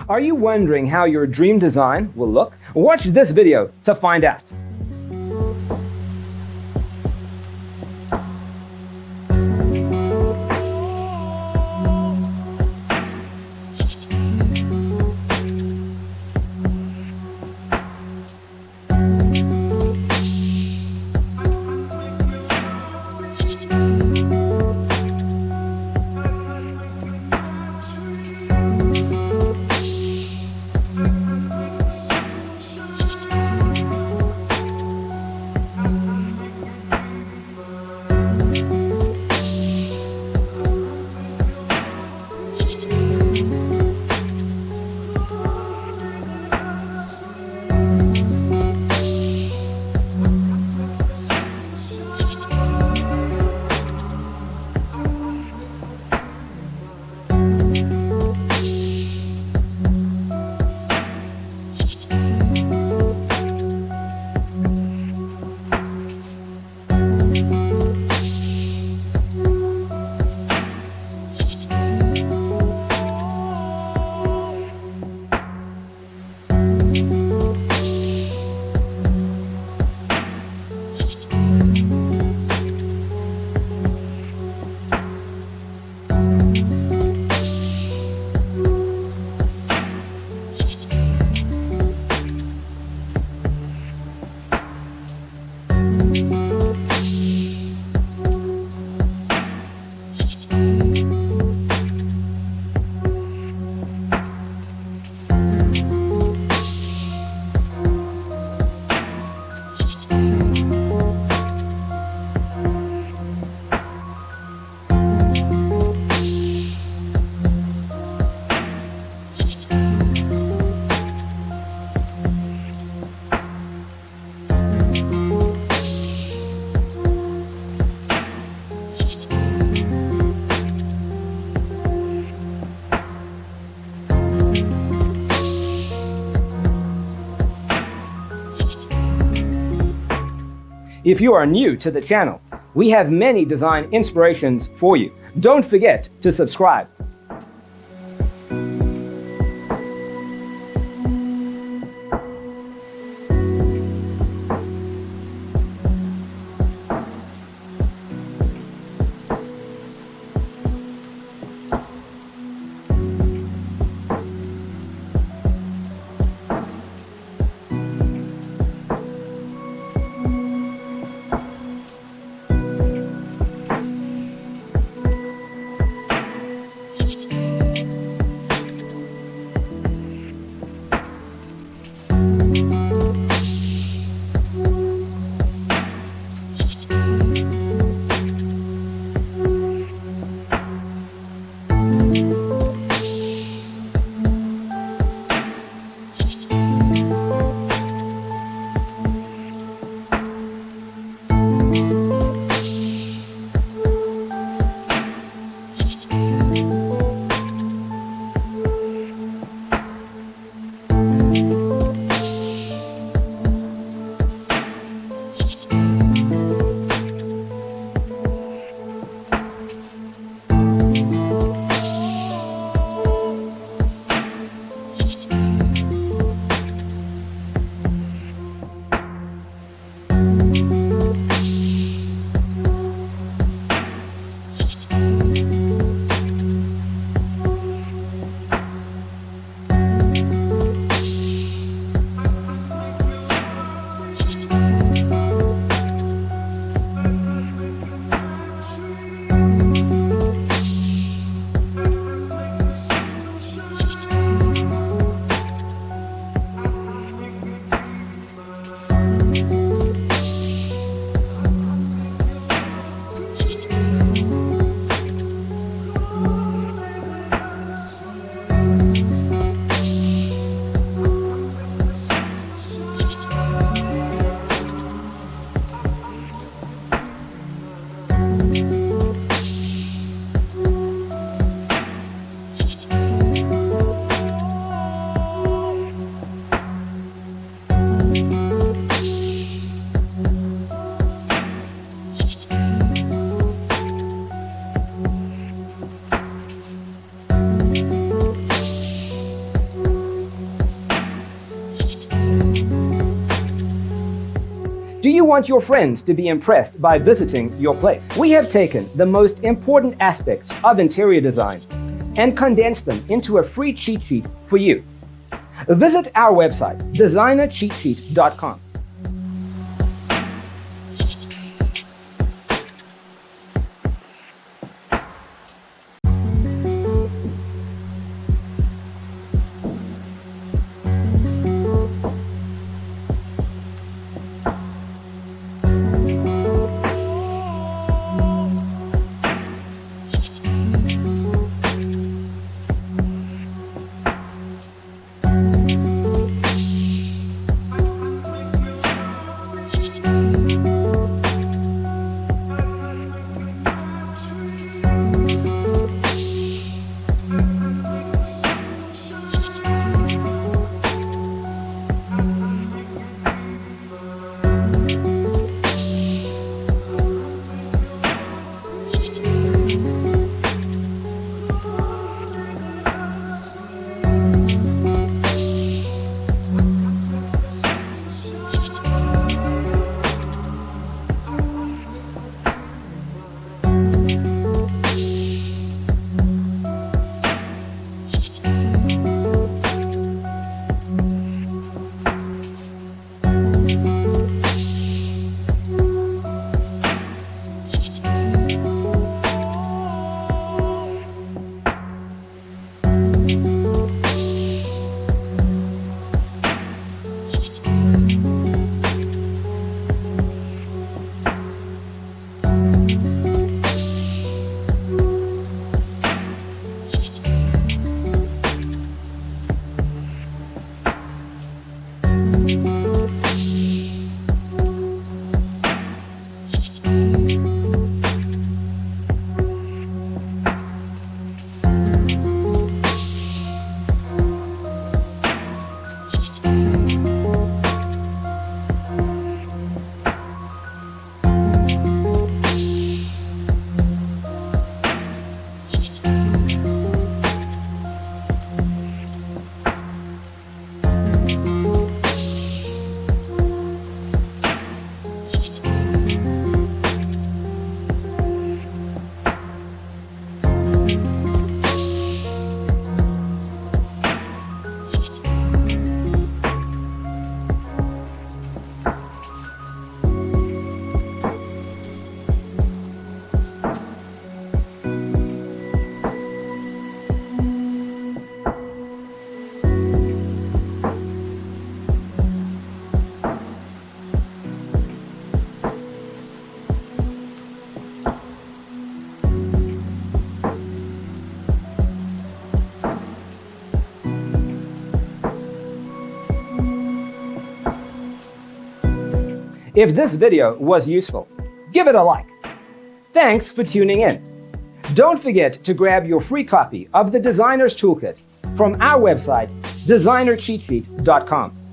Are you wondering how your dream design will look? Watch this video to find out. If you are new to the channel, we have many design inspirations for you. Don't forget to subscribe. you want your friends to be impressed by visiting your place? We have taken the most important aspects of interior design and condensed them into a free cheat sheet for you. Visit our website, designercheatsheet.com. If this video was useful, give it a like. Thanks for tuning in. Don't forget to grab your free copy of the Designer's Toolkit from our website, designercheatsheet.com.